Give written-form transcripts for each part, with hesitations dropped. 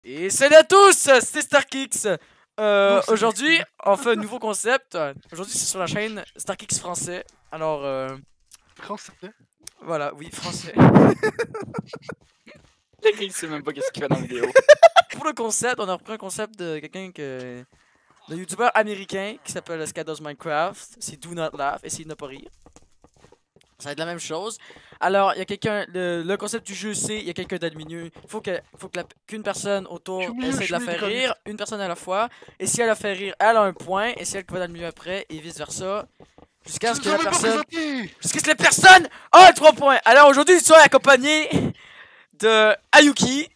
Et salut à tous, c'est StarKix. Aujourd'hui, on fait un nouveau concept. Aujourd'hui, c'est sur la chaîne StarKix français. Alors, Français. voilà, oui, français. Le gars, il sait même pas qu'est-ce qu'il fait dans la vidéo. Pour le concept, on a repris un concept de quelqu'un d'un youtubeur américain qui s'appelle Skados Minecraft. C'est Do Not Laugh, essayez de ne pas rire. Ça va être la même chose. Alors, il y a quelqu'un, le concept du jeu, c'est il y a quelqu'un d'adminieux. Il faut qu'une personne autour essaie de la faire rire, une personne à la fois. Et si elle la fait rire, elle a un point. Et si elle va dans le milieu après, et vice versa. Jusqu'à ce que la personne. Jusqu'à ce que la personne a 3 points. Alors aujourd'hui, je suis accompagné de Ayuki.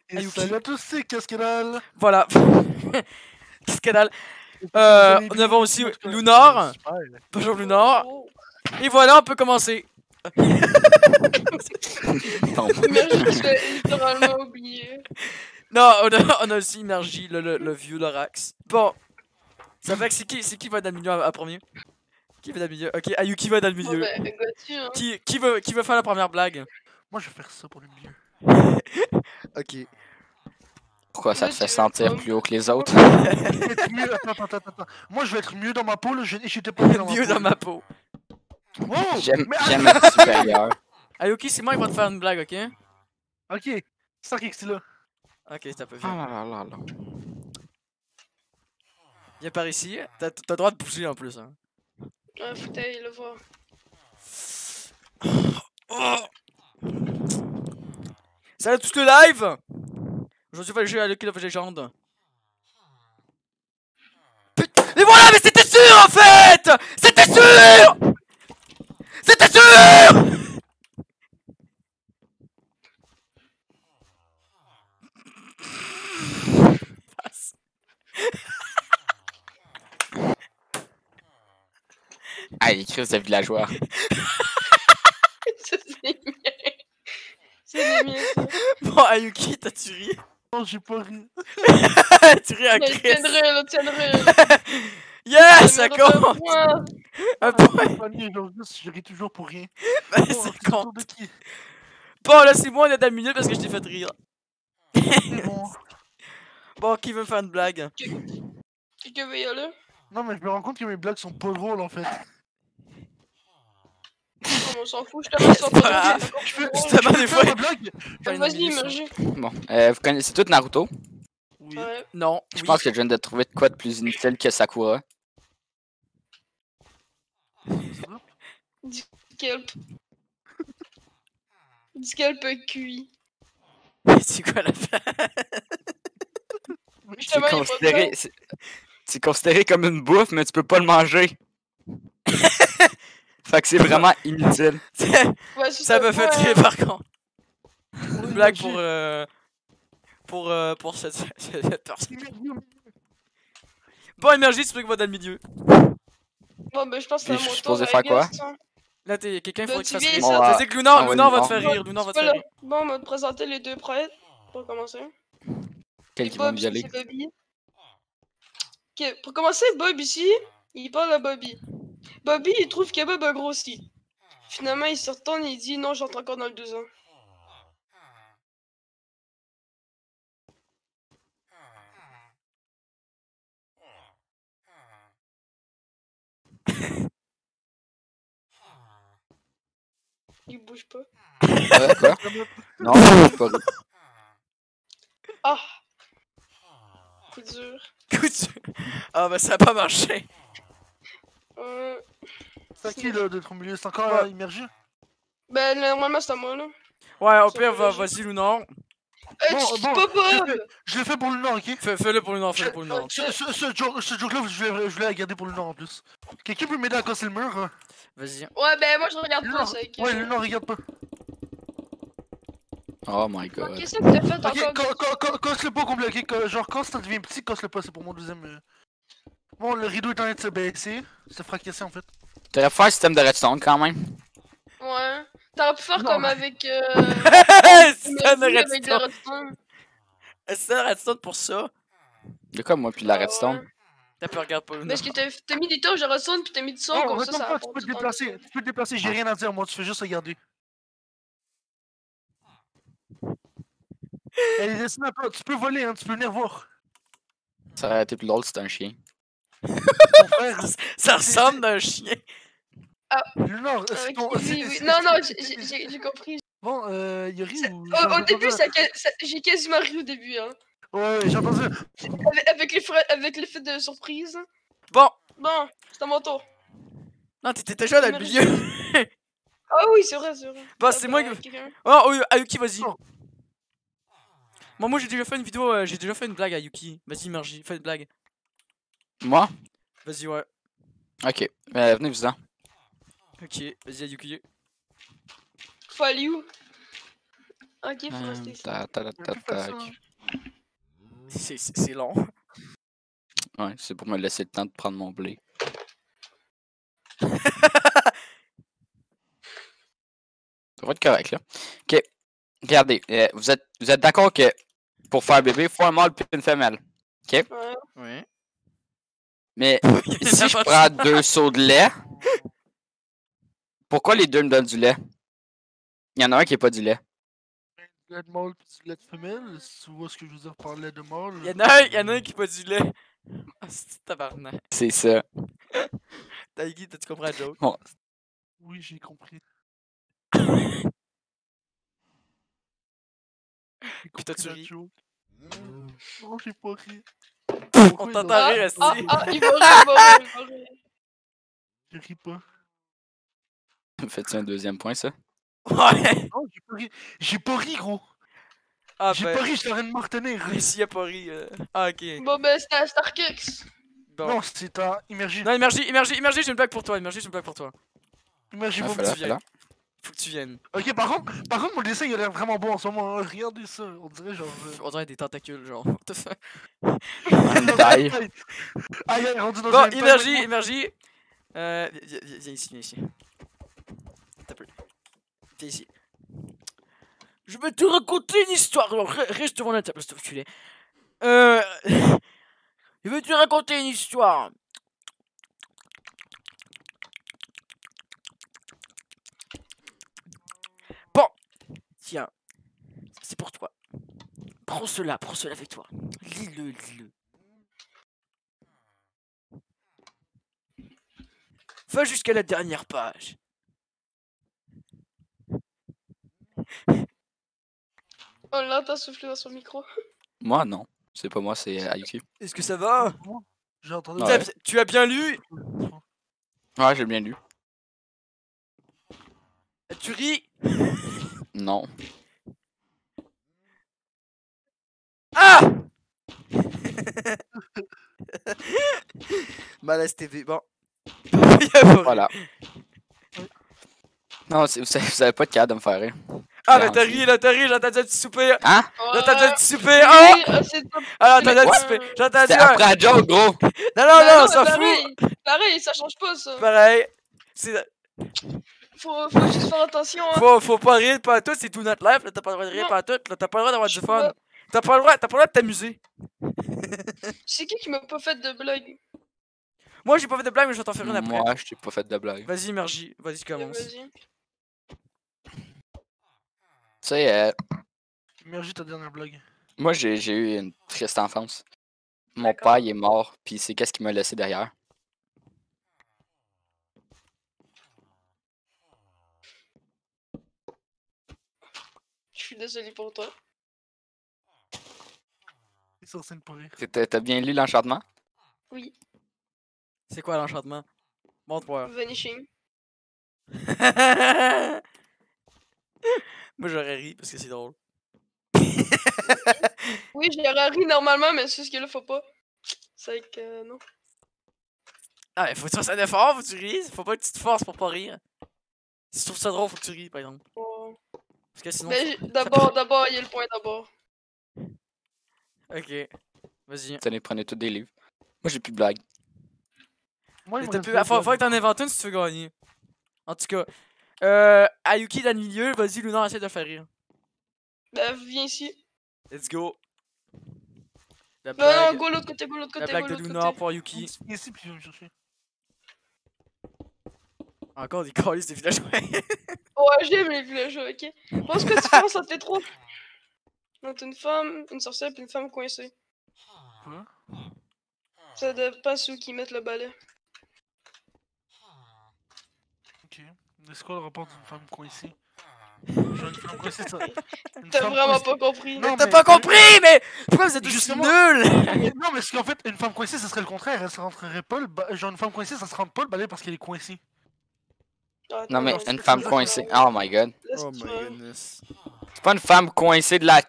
Et salut à tous, c'est Cascadal. Voilà. Cascadal. Nous avons aussi Lunar. Bonjour Lunar. Et voilà, on peut commencer. Non. Immergie, je l'ai littéralement oublié. Non, on a aussi Immergie, le vieux Lorax. Bon. Ça fait que c'est qui va dans le milieu à premier? Qui va dans le milieu? Ok, Ayuki va dans le milieu. Bon, ben, Gauthier, hein. Qui veut faire la première blague? Moi, je vais faire ça pour le milieu. Ok. Pourquoi ça te fait sentir plus haut que les autres? Attends. Moi, je vais être mieux dans ma peau, là. J'étais pas mieux dans ma Mieux peau. dans ma peau. Wow! J'aime Mais être supérieur. Ayuki, c'est moi qui va te faire une blague, ok? Ok, StarKix, c'est là. Ok, c'est un peu Ah vieux. là là là là. Viens par ici. T'as le droit de bouger en plus. Hein. Ouais, faut que t'ailles le voir. Oh. Salut à tous le live! Aujourd'hui, on va jouer à Lucky Love Legend. Putain, mais voilà, mais c'était sûr en fait! C'était sûr! C'était sûr! Ah, les crises de villageois. Ça, c'est les miens. C'est les miens, ça. Bon, Ayuki, t'as-tu ri? Non, j'ai pas ri. Tu ris à Mais Chris. tiendrai, tiendrai. Yes, ça compte! Un point! Je ris toujours pour rien. Ben, Bon, c'est c'est le tour con. de qui? Bon, là, c'est moi, on est à minute parce que je t'ai fait rire. C'est bon. Bon, qui veut me faire une blague? Quelqu'un veut y aller? Non, mais je me rends compte que mes blagues sont pas drôles, en fait. On s'en fout, je te laisse en pas grave. Justement, des fois. ma blague? Vas-y, immergé. Bon, vous connaissez tout Naruto? Oui. Ouais. Non. Je Oui. pense que je viens de trouver de quoi de plus inutile que Sakura. Du kelp. Du kelp cuit. C'est quoi la blague? Justement, il y a pas de considéré, c'est considéré comme une bouffe, mais tu peux pas le manger. Fait que c'est vraiment inutile. Ouais, Ça me fait rire par contre. Une blague pour cette personne. Bon, énergie, c'est toi qui va dans le milieu. Bon, ben, je pense que c'est à Puis, je mon suis tour. supposé faire quoi? hein. Là, quelqu'un, il Ben, faudrait que tu ça se viens rire. ici. Bon, Ça dit que Lunar, ah ouais, Lunar va te Lunar. faire rire. Lunar va te Tu faire peux rire. le- Bon, on va te présenter les deux prêtres pour commencer. Quel Et qui va me Bob, violer? c'est Bobby. Ok, pour commencer, Bob ici, il parle à Bobby. Bobby, il trouve que Bob a grossi. Finalement, il se retourne et il dit non, j'entre encore dans le 2 ans. Il bouge pas. Quoi? Non, je suis pas. Ah! Coup dur. Coup dur. Ah, bah, ça a pas marché. C'est à qui, là, d'être au milieu? C'est encore immergé? Ben, normalement, c'est à moi, là. Ouais, au Ça pire, peut vas-y, Lunar. Tu dis pas Bob! Je l'ai fait pour le Nord, ok? Fais-le pour Lunar, fais-le pour Lunar. Ce joke-là, je voulais la garder pour le Nord en plus. Quelqu'un peut m'aider à casser le mur? Hein? Vas-y. Ouais, ben, moi, je regarde Le pas Nord. ça. Ouais, le Nord, regarde pas. Oh my god. Qu'est-ce que t'as fait encore? Ok, casse-le pas au complet, ok? Genre, quand ça devient petit, casse-le pas, c'est pour mon deuxième. Bon, le rideau est en train de se baisser. Se fracasser en fait. T'aurais pu faire un système de redstone quand même. Ouais. T'aurais pu faire Non. comme avec. C'est un avec la redstone. redstone. C'est un redstone pour ça. De quoi, moi, puis la Ah, redstone? ouais. T'as pas regardé pas Lunar. Parce que t'as mis des touches de redstone pis t'as mis du son Oh, comme ça, retourne ça pas, va tu peux te déplacer. Tu peux te déplacer, j'ai rien à dire, moi, tu fais juste regarder. Elle est dessinée un peu. Tu peux voler, hein, tu peux venir voir. Ça aurait été plus drôle si c'était un chien. Ton frère. Ça ressemble d'un chien. Lunar, c'est ton. Ok, oui, oui. Non, non, j'ai compris. Bon, Yuri ou. Au début, j'ai quasiment ri au début, hein. Ouais, j'ai entendu. Avec l'effet de surprise. Bon. Bon, c'est à mon tour. Non, t'étais déjà dans le milieu. Ah oui, c'est vrai, c'est vrai. Bon, c'est moi qui. Quelqu'un. Oh, oh, Ayuki, vas-y. Oh. Bon, moi j'ai déjà fait une vidéo, j'ai déjà fait une blague à Yuki. Vas-y, Margie, fais une blague. Moi? Vas-y, ouais. Ok, venez-vous-en. Ok, vas-y, Ayuki. Faut aller où? Ok, faut rester ici. C'est long. Ouais, c'est pour me laisser le temps de prendre mon blé. Ça va être correct, là. Ok, regardez, vous êtes d'accord que pour faire bébé, il faut un mâle puis une femelle. Ouais. Ouais. Mais si je prends 2 seaux de lait, pourquoi les deux me donnent du lait? Il y en a un qui n'est pas du lait. Du lait de mâle pis du lait de femelle. Si tu vois ce que je veux dire par lait de mâle. Il y en a un qui pas du lait. Ah, c'est tabarnak. C'est ça. Taïgi, t'as-tu compris la joke? Bon. Oui, j'ai compris. Puis t'as-tu ri? Non, j'ai pas ri. On t'entend rire, Ah, aussi. ah, il va rire, il va rire. Je ris pas. Fais-tu un deuxième point, ça? Ouais. Non, j'ai pas ri. J'ai pas ri, gros. Ah, J'ai ben. pas ri, je t'arrête de me retenir. Mais s'il a pas ri. Ah, ok. Bon, ben, c'était à Starkix. Bon. Non, c'est à Immergie. Non, Immergie, j'ai une blague pour toi. Immergie, j'ai une blague pour toi. Immergie, Ah, vous fais-la, tu viens. fais-la. Faut que tu viennes. Ok, par contre, mon dessin il a l'air vraiment beau en ce moment. Hein. Regardez ça, on dirait genre. On dirait des tentacules, genre. What the fuck? Une taille. Aïe, rendu dans Bon, un Immergie. Viens ici, viens ici. T'as peu. Viens ici. Je vais te raconter une histoire. Alors, reste devant la table, s'il te plaît. Je vais te raconter une histoire. Bon. Tiens. C'est pour toi. Prends cela avec toi. Lis-le. Va jusqu'à la dernière page. On l'entend souffler dans son micro. Moi, non. C'est pas moi, c'est Ayuki. Est-ce que ça va? J'ai entendu. Ouais. Tu as bien lu? Ouais, j'ai bien lu. Tu ris? Non. Ah! Malaise TV, bon. Voilà. Non, vous avez pas de cadre de me faire rire. Ah, mais t'as ri, là, j'ai entendu un petit soupir. Hein? J'ai entendu un petit soupir. Oui, Oh! c'est top. Ah, j'ai entendu un quoi? petit soupir. J'ai entendu C'était un. après la joke, gros! Non, Bah on s'en fout. pareil, ça change pas, ça. Pareil. C'est. Faut juste faire attention, hein. Faut pas rire pas tout, c'est tout notre life, là, t'as pas le droit de rire Non. pas tout, là, t'as pas le droit d'avoir Je du vois. fun. T'as pas le droit de t'amuser. C'est qui m'a pas fait de blague? Moi, j'ai pas fait de blague, mais je vais t'en faire une après. Moi, je t'ai pas fait de blague. Tu Vas-y, Margie, vas-y, commence. Vas-y. sais, Immergie ta dernière blague. moi, j'ai eu une triste enfance. Mon D'accord. père, il est mort, puis c'est qu'est-ce qu'il m'a laissé derrière. Je suis désolé pour toi. C'est sur scène pour rire. T'as bien lu l'enchantement? Oui. C'est quoi l'enchantement? Montre-moi. Vanishing. Moi, j'aurais ri parce que c'est drôle. Oui, j'aurais ri normalement, mais c'est ce que là, faut pas. C'est que non. Ah, mais faut que tu fasses un effort, faut que tu ris. Faut pas que tu te forces pour pas rire. Si tu trouves ça drôle, faut que tu ris, par exemple. Bon. Parce que sinon. Mais d'abord, il y a le point d'abord. Ok. Vas-y. Tenez, prenez tous des livres. Moi, j'ai plus de blagues. Moi, Mais il me t'as reste plus... deux faut blagues. que t'en inventes une si tu veux gagner. En tout cas. Ayuki dans le milieu, vas-y, Lunar, essaie de le faire rire. Bah, viens ici. Let's go. La Non, non, blague, go l'autre côté, go l'autre la côté, blague go de l'autre Lunar côté. pour Ayuki. Viens ici, puis viens me chercher. Encore des calices de villageois. Ouais, j'aime les villageois, ok. Bon, ce que tu penses entre les trois? Non, t'as une femme, une sorcière puis une femme coincée. Quoi? Ça dépend ceux qui mettent le balai. Ok. Mais c'est quoi le rapport d'une femme coincée? Genre une femme coincée, ça. Une T'as femme vraiment coincée- pas compris. Non, T'as mais- pas compris, mais pourquoi vous êtes aussi Justement- nuls? Non, mais c'est qu'en fait, une femme coincée, ça serait le contraire. Elle se rentrerait pas genre une femme coincée, ça se rentre pas le balai parce qu'elle est coincée. Ah, Non, mais non, une c'est- femme c'est- coincée. Oh my god. Oh my goodness. C'est pas une femme coincée de la.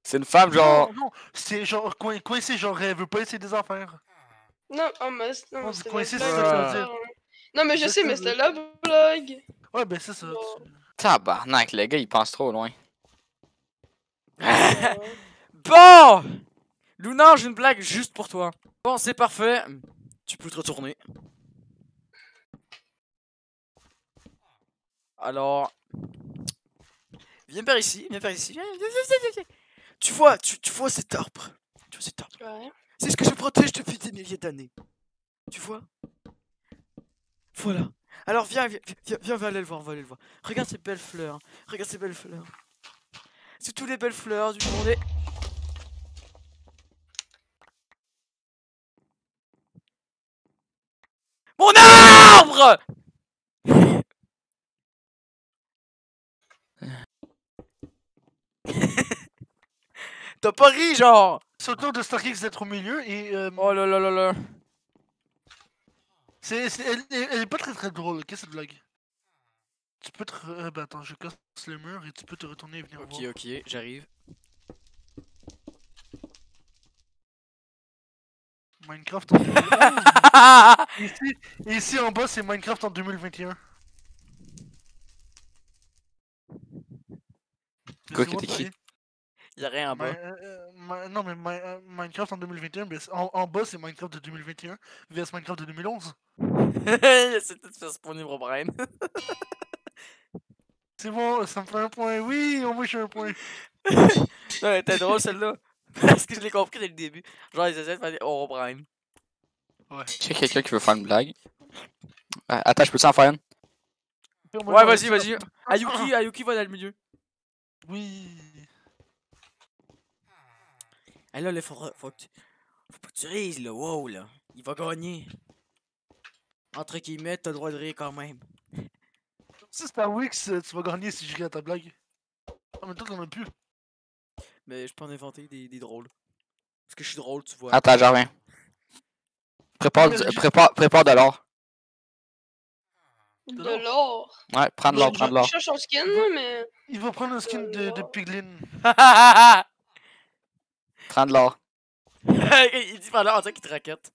C'est une femme genre. Non, non, c'est genre coincée, genre elle veut pas essayer des affaires. Non, oh, mais non, Oh, c'était coincé, la c'est blague. ça que ça veut hein. Non, mais je C'est sais, ça, mais je- c'était la blague. Ouais, ben c'est ça. Bon. Tabarnak, le gars, il pense trop loin. Bon! Luna, j'ai une blague juste pour toi. Bon, c'est parfait. Tu peux te retourner. Alors... Viens par ici, viens par ici. Viens. Tu vois cet arbre? Tu vois cet arbre? Ouais. C'est ce que je protège depuis des milliers d'années. Tu vois? Voilà. Alors viens, on va aller le voir, on va aller le voir. Regarde ces belles fleurs. Regarde ces belles fleurs. C'est toutes les belles fleurs du monde. Mon arbre! T'as pas ri, genre! C'est au tour de StarKix d'être au milieu et. Oh là là là là. Elle est pas très drôle, ok, cette blague. Tu peux te. Ben attends, je casse le mur et tu peux te retourner et venir Ok, voir. ok, j'arrive. Minecraft en 2011. Ici en bas, c'est Minecraft en 2021. Quoi Laissez-moi que t'écris? parler. Y'a rien en bas. Non, mais Minecraft en 2021, ben, en bas, c'est Minecraft de 2021 vs Minecraft de 2011. C'est tout faire spawner mon brain. C'est bon, ça me fait un point. Oui, au moins, j'ai un point. Non, elle était drôle celle-là. Parce que je l'ai compris dès le début. Genre, ils essaient de faire des Brain. J'ai quelqu'un qui veut faire une blague. Attends, je peux-tu en faire une? Ouais, vas-y. Ayuki va dans le milieu. Oui. Ah là, faut pas que tu rises, là. Wow, là. Il va gagner. Entre guillemets, t'as le droit de rire quand même. Si c'est à Wix, tu vas gagner si je ris à ta blague. Ah, mais toi, t'en as plus. Mais je peux en inventer des drôles. Parce que je suis drôle, tu vois. Attends, j'en reviens. Prépare de l'or. De l'or. Ouais, prends de l'or, prends de Je l'or. cherche un skin, mais. Il va prendre un skin de Piglin. Prends de l'or. Il dit par là, on dirait qu'il te raquette.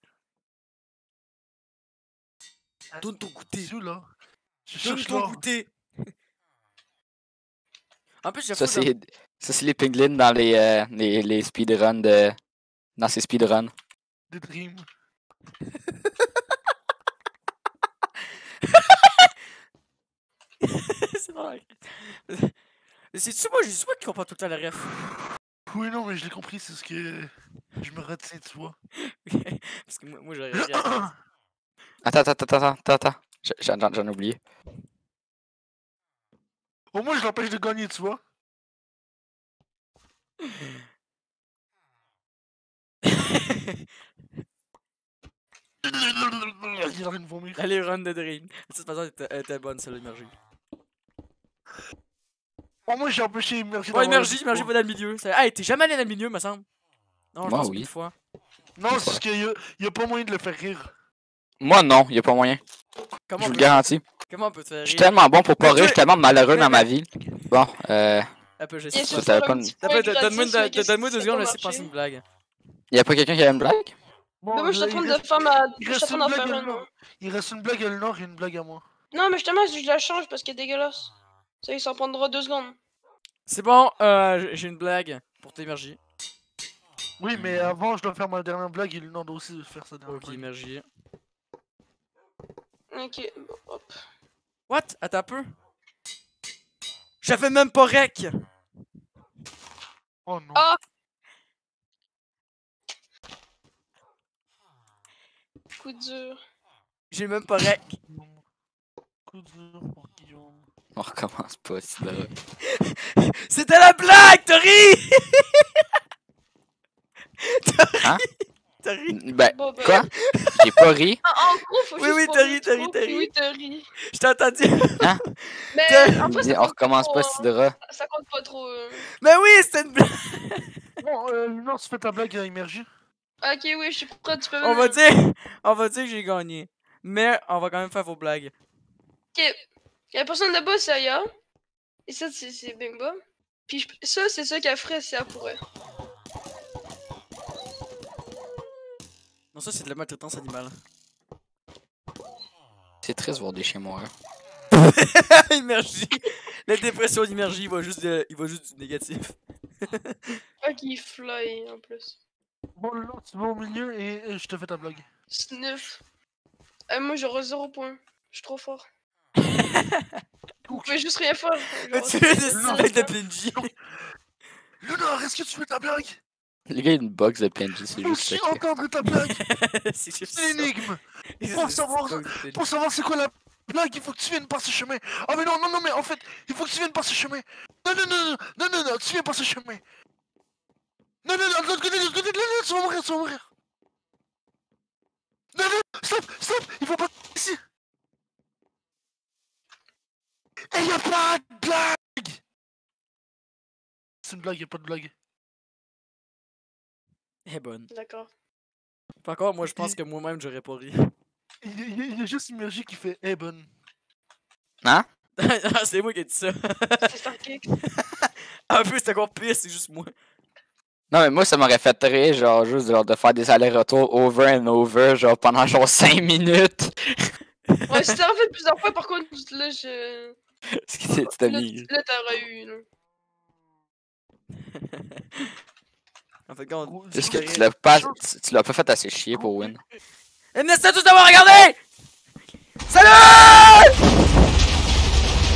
Donne ton goûter. C'est où, là? Je Donne cherche ton l'or. goûter. En plus, j'ai Ça, fou dans- c'est les penguins dans les speedruns de. Dans ces speedruns. Des Dreams. C'est vrai. C'est-tu moi qui comprends tout le temps la ref? Oui, non, mais je l'ai compris, c'est ce que je me retiens, tu vois. Parce que moi j'aurais réussi à... Attends. J'en ai oublié. Au moins, je l'empêche de gagner, tu vois. Il est en train de vomir. Allez, run de Dream. De toute façon, elle était bonne, celle l'énergie. Au moins, j'ai empêché Émergie Ouais, d'avoir énergie, le va dans le milieu. Hey, t'es jamais allé dans le milieu, me semble. Non, je Moi, pense oui. une fois. Non, c'est parce qu'il y a pas moyen de le faire rire. Moi, non, y a pas moyen. Comment Je on vous le peut... garantis. Comment on peut te faire Je suis rire? tellement bon pour pas Mais rire, je toi- suis tellement malheureux mais- dans ma vie. Bon, Un peu, Bien j'essaie sûr, de Ça, faire... t'avais pas une- Donne-moi 2 secondes, je vais essayer de passer passer une blague. y a pas quelqu'un qui a une blague? Bon, Mais moi, je suis en train il de reste- faire ma. il Je suis en reste train une d'en blague faire à une. Nord. Il reste une blague à le Nord et une blague à moi. Non, mais justement, je la change parce qu'elle est dégueulasse. Ça, il s'en prendra 2 secondes. C'est bon, j'ai une blague pour t'émerger. Oui, mais avant, je dois faire ma dernière blague et le Nord doit aussi faire sa dernière Ok, blague. émerger. Ok, bon, hop. What? Attends un peu. J'avais même pas rec! Oh non. Ah! Coup dur. J'ai même pas rec. Non. Coup dur pour Guillaume. On recommence pas, c'est drôle. C'était la blague, t'as ri! Hein? T'as ri? Ben, Bon, ben. quoi? J'ai pas ri. En gros, faut Oui, juste oui, pas t'as rire ri, t'as ri, trop, t'as puis ri. Oui, t'as ri. Je t'ai entendu. Mais en fait, ça On compte recommence trop, pas, hein. Sidra. Ça compte pas trop. Mais oui, c'était une blague. Bon, non, tu fais ta blague à Immergie. Ok, oui, je suis prêt, tu peux On venir. va dire que j'ai gagné. Mais on va quand même faire vos blagues. Ok. La personne de bas, c'est Aya. Et ça, c'est Bimba. Puis ça, c'est ça qu'elle ferait si elle pourrait. Non, ça, c'est de la maltraitance animale. C'est triste de voir des chiens mourir. Énergie. La dépression d'énergie, il va juste du négatif. Ok, il fly en plus. Bon, là, tu vas au milieu et je te fais ta blague. Sniff. Moi, j'aurai 0 points. Je suis trop fort. Vous pouvez juste rien faire. Mais tu es des styles de PNJ. Lunar, est-ce que tu fais ta blague? Les gars, il y a une box de PNJ, c'est Faut que juste tu secret. entendes ta blague. C'est juste C'est l'énigme. Pour savoir c'est quoi la blague, il faut que tu viennes par ce chemin. Ah mais non, non, non, mais en fait, il faut que tu viennes par ce chemin. Non, non, non, non, non, non, non, tu viens par ce chemin. Non, non, non, de l'autre côté, non, non, tu vas mourir, tu vas mourir. Non, non, stop, stop, il faut pas ici. Et y a pas de blague. C'est une blague, y a pas de blague. Elle est bonne. D'accord. Par contre, moi, je pense que moi-même, j'aurais pas ri. Il y a juste Immergie qui fait eh bonne. Hein? Ah, c'est moi qui ai dit ça. C'est Starkick. En plus, c'est encore pire, c'est juste moi. Non, mais moi, ça m'aurait fait rire, genre, juste genre, de faire des allers-retours over and over, genre, pendant genre 5 minutes. Ouais, si t'as refait plusieurs fois, par contre, là, je. C'était Là, mis. là, t'aurais eu, là. En fait, quand Est-ce que tu l'as pas fait assez chier pour win? Et merci à tous d'avoir regardé! Salut!